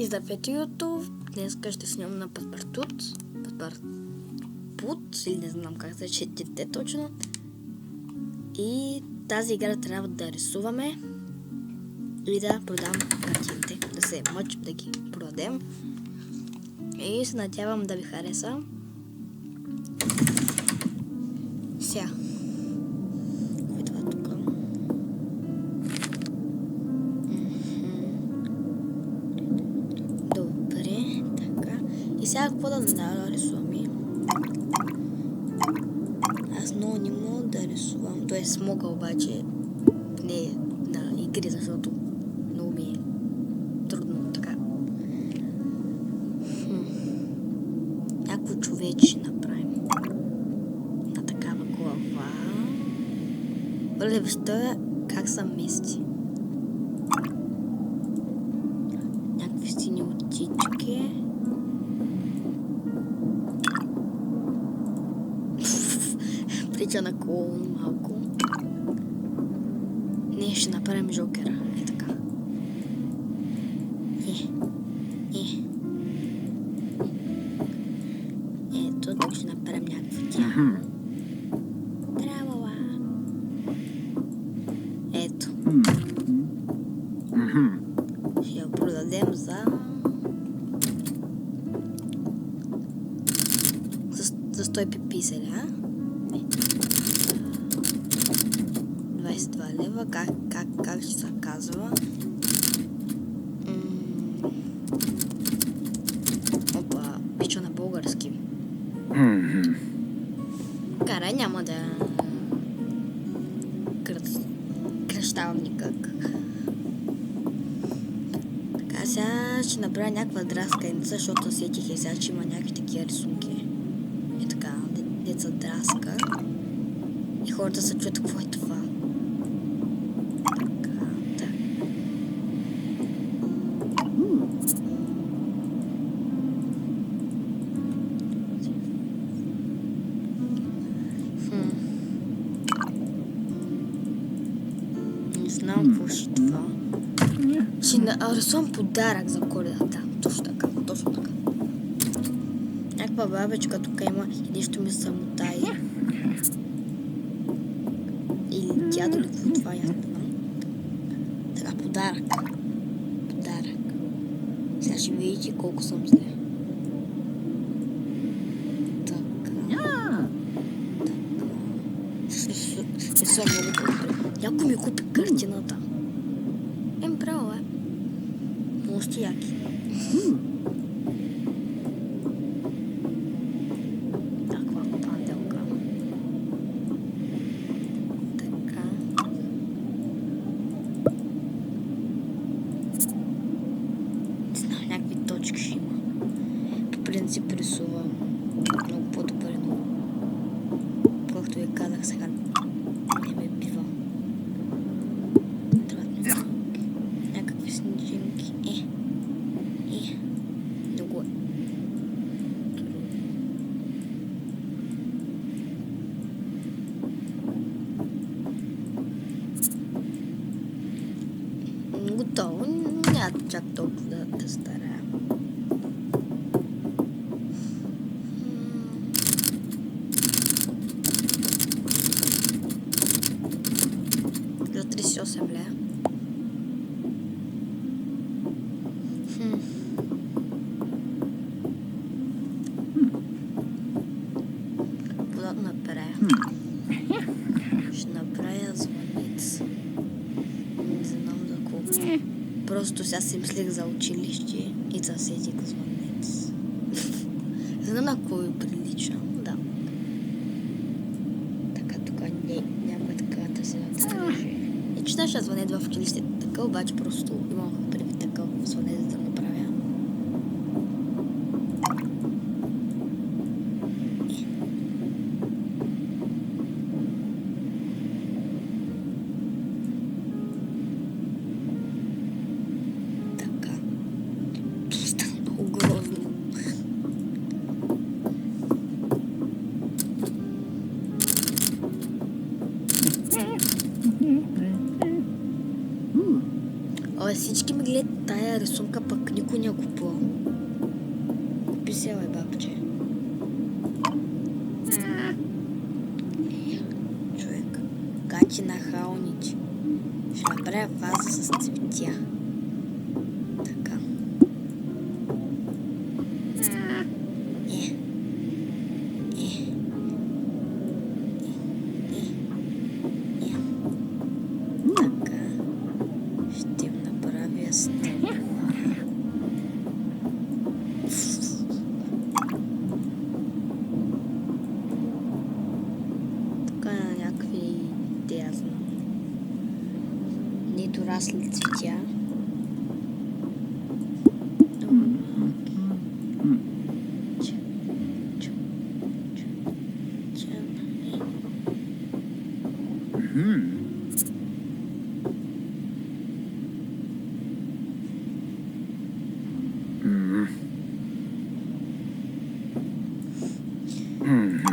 И здравейте, YouTube! Днес ще снимам на Паспартут, или не знам как се чете точно. И тази игра трябва да рисуваме и да продам картините, да се мъчим да ги продадем. И се надявам да ви хареса. Сега. Сега какво да нарисуваме? Аз много не мога да рисувам, т.е. мога обаче не на игри, защото много ми е трудно така. Някакво човече направим на такава глава. Вижте как са мести. Някакви сини очички. Прича на клоун малко. Ние ще направим Жокера. Е така. Ето, тук ще направим някакво тяло. Тралала. Ето. Ще я продадем за 150 лева. 22 лева, как ще се казва? Опа, пича на български. Карай, няма да кръщавам никак. Така, сега ще направя някаква драсканица, защото сетих сега, че има някакви такива рисунки. И така, деца драска. И хората се чуят какво е това. Не знам какво ще това. Ще нарисувам подарък за Коледа. Да, точно така. Някаква бабичка тук има и нещо ми самотаи. Или дядо ли какво това, я знам. Така, подарък. Сега ще видите колко съм зле. Не съм много добре. Някой ми купи картината. Право е. Много сте яки. Таква панделка. Така. Не знам, някакви точки ще има. По принцип рисувам много по-добре, но както ви казах сега, не ме бива. Някакви снежинки. Много е. Готово. Няма чак толкова да старая. За 38 лева. Какво да направя? Ще направя звънец. Не знам за колко. Просто сега си мислех за училище и за сетих звънец. Знам на кой прилича. Да. Така, тук няма така да се натържи. И че ще звънец в училище така, обаче просто имах преди такъв звънец да направя. Всички ми гледат тая рисунка, пък никой коня купувал. Купи се, бе, бабче. Човек. Качи на хауничи. Ще направя ваза с цветя. Така. Така. Ще им направя стъпла. Така на някакви идея знам. Недорасли цветя.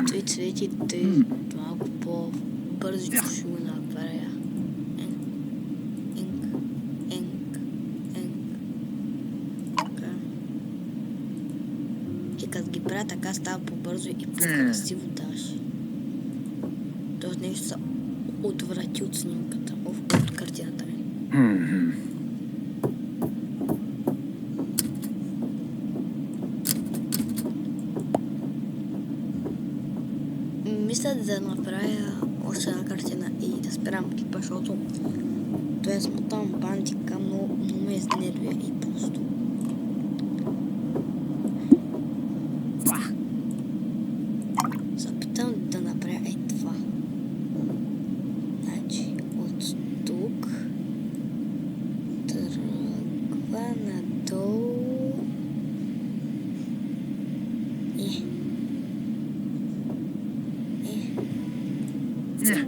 Той цветите малко по-бързо ще го направя. Енк. Така. И като ги правя така става по-бързо и по-красиво даже. Тоест нещо се отврати от снимката, от картината ми. Мисля да направя още една картина и да спирам клипа, защото той е смотан бантика, но ме изнервя и просто. Запитам да направя това. Значи, от тук тръгва надолу и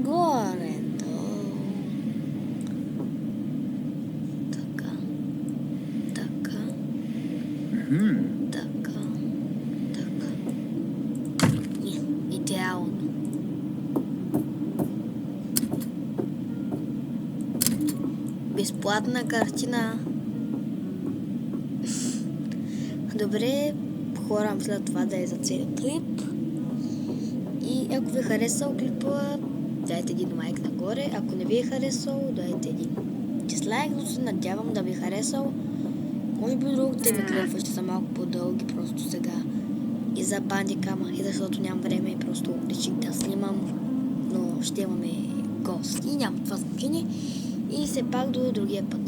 горе-долу. Така. Идеално. Безплатна картина. Добре, хора, след това да е за целият клип. И ако ви е харесал клипа, дайте един лайк нагоре. Ако не ви е харесал, дайте един дизлайк, но се надявам да ви е харесал. Може би другите ми клипа ще са малко по-дълги, просто сега и за бандикама, и защото нямам време, просто реших да снимам, но ще имаме гости и няма това значение. И все пак до другия път.